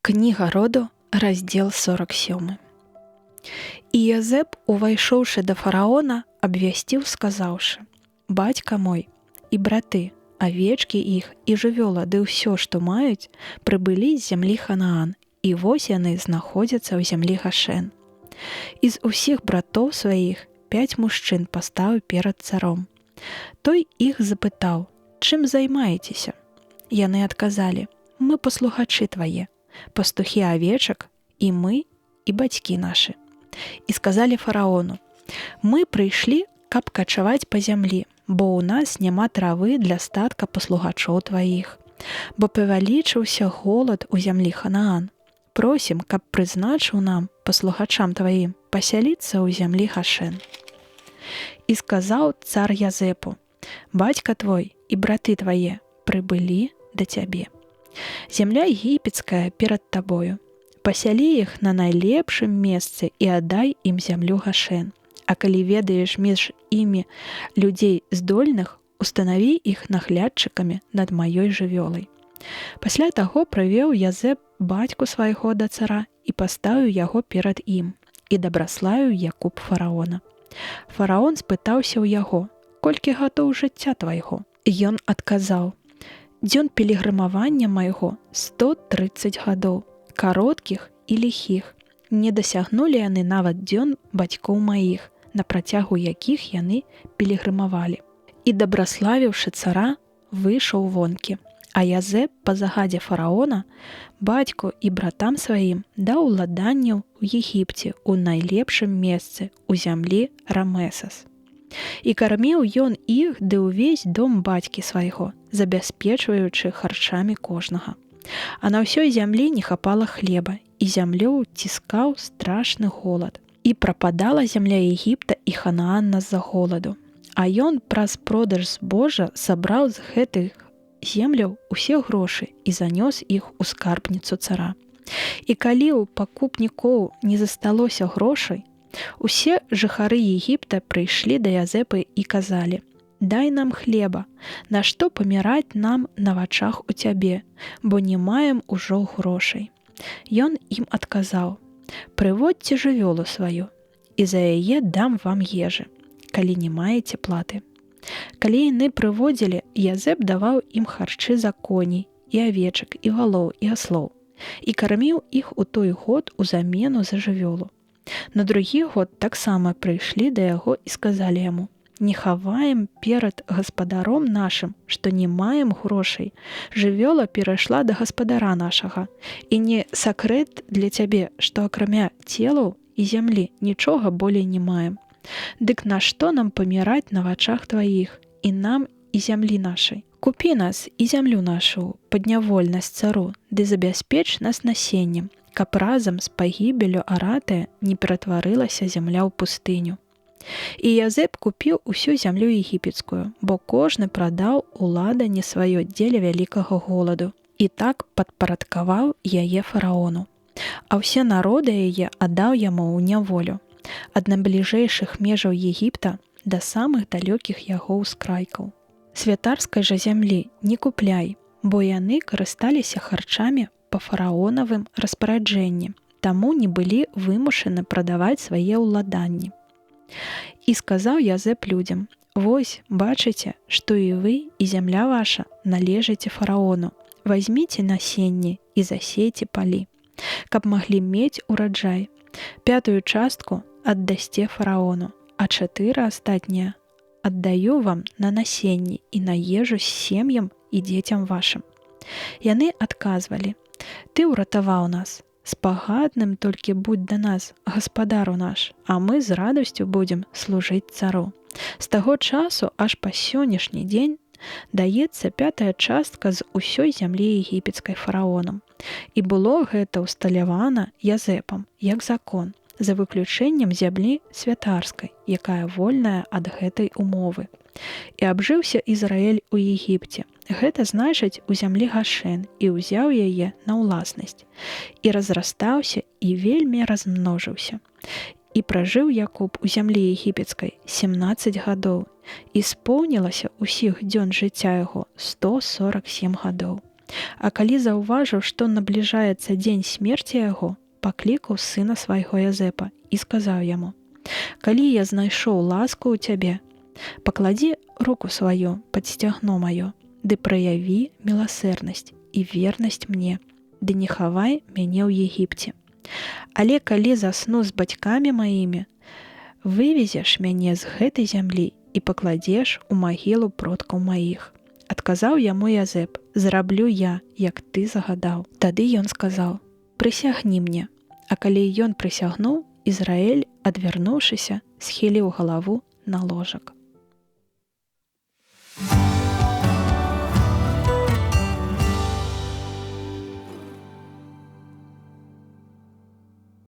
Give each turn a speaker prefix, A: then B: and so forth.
A: Кніга роду, раздзел 47. І Язэп, увайшоўшы да фараона, абвясціў, сказаўшы: «Бацька мой і браты, авечкі іх і жывёла ды ўсё, што маюць, прыбылі з зямлі Ханаан, і вось яны знаходзяцца ў зямлі Гашэн. І з усіх братоў сваіх 5 мужчын паставіў перад царом. Той іх запытаў: чым займаецеся? Яны адказалі: мы паслугачы твае, пастухі авечак, і мы, і бацькі нашы. І сказалі фараону: мы прыйшлі, каб качаваць па зямлі, бо ў нас няма травы для статка паслугачоў тваіх, бо павялічыўся голад у зямлі Ханаан. Просім, каб прызначыў нам, паслугачам тваім, пасяліцца ў зямлі Гашэн. І сказаў цар Язэпу: бацька твой і браты твае прыбылі да цябе. Зямля егіпецкая перад табою. Пасялі іх на найлепшым месцы і аддай ім зямлю Гашэн. А калі ведаеш між імі людзей здольных, устанаві іх наглядчыкамі над маёй жывёлай. Пасля таго прывеў Язэп бацьку свайго да цара і паставіў яго перад ім, і дабраславіў Якуб фараона. Фараон спытаўся ў яго: колькі гадоў жыцця твайго? Ён адказаў: дзён пілігрымавання майго 130 гадоў, кароткіх і ліхіх. Не дасягнулі яны нават дзён бацькоў маіх, на працягу якіх яны пілігрымавалі. І дабраславіўшы цара, выйшаў вонкі. А Язэп па загадзе фараона бацьку і братам сваім даў уладанняў у Егіпце ў найлепшым месцы, у зямлі Рамесас. І карміў ён іх ды ўвесь дом бацькі свайго, забяспечваючы харчамі кожнага. А на ўсёй зямлі не хапала хлеба, і зямлю ціскаў страшны голад. І прападала зямля Егіпта і Ханаана з-за голаду. А ён праз продаж збожжа сабраў з гэтых земляў усе грошы і занёс іх у скарбніцу цара. І калі ў пакупнікоў не засталося грошай, усе жыхары Егіпта прыйшлі да Язэпа і казалі: дай нам хлеба, нашто паміраць нам на вачах у цябе, бо не маем ужо грошай. Ён ім адказаў: прыводзьце жывёлу сваю, і за яе дам вам ежы, калі не маеце платы. Калі яны прыводзілі, Язэп даваў ім харчы за коней, і авечак, і валоў, і аслоў, і карміў іх у той год у замену за жывёлу. На другі год таксама прыйшлі да яго і сказалі яму: не хаваем перад гаспадаром нашым, што не маем грошай. Жывёла перайшла да гаспадара нашага. І не сакрэт для цябе, што акрамя целаў і зямлі нічога болей не маем. Дык нашто нам паміраць на вачах тваіх, і нам, і зямлі нашай? Купі нас і зямлю нашу паднявольнасць цару, ды забяспеч нас насеннем, каб разам з пагібелю аратая не ператварылася зямля ў пустыню. І Язэп купіў усю зямлю егіпецкую, бо кожны прадаў уладанне сваё дзеля вялікага голаду, і так падпарадкаваў яе фараону. А ўсе народы яе аддаў яму ў няволю, ад найбліжэйшых межаў Егіпта да самых далёкіх яго ўскрайкаў. Святарскай жа зямлі не купляй, бо яны карысталіся харчамі па фараонавым распараджэнні, таму не былі вымушаны прадаваць свае ўладанні. І сказаў Язэп людзям: вось, бачыце, што і вы, і зямля ваша належыце фараону. Вазьміце насенне і засейце палі, каб маглі мець ураджай. 5 частку аддасце фараону, а 4 астатнія аддаю вам на насенне і на ежу з сем'ям і дзецям вашым. Яны адказвалі: ты ўратаваў нас, спагадным толькі будь да нас, гаспадару наш, а мы з радасцю будзем служыць цару. З таго часу аж па сённяшні дзень даецца 5 частка з усёй зямлі егіпецкай фараонам. І было гэта ўсталявана Язэпам як закон, за выключэннем зямлі святарскай, якая вольная ад гэтай умовы. І абжыўся Ізраэль у Егіпце, гэта значыць у зямлі Гашэн, і ўзяў яе на ўласнасць. І разрастаўся і вельмі размножыўся. І пражыў Якуб у зямлі егіпецкай 17 гадоў, і споўнілася ўсіх дзён жыцця яго 147 гадоў. А калі заўважыў, што набліжаецца дзень смерці яго, паклікаў сына свайго Язэпа і сказаў яму: «Калі я знайшоў ласку ў цябе, пакладзі руку сваю пад сцягно маё, ды праяві міласэрнасць і вернасць мне, ды не хавай мяне ў Егіпце. Але калі засну з бацькамі маімі, вывезеш мяне з гэтай зямлі і пакладзеш у магілу продкаў маіх». Адказаў яму Язэп: «Зраблю я, як ты загадаў». Тады ён сказаў: «Прысягні мне». А калі ён прысягнуў, Ізраэль, адвярнуўшыся, схіліў галаву на ложак.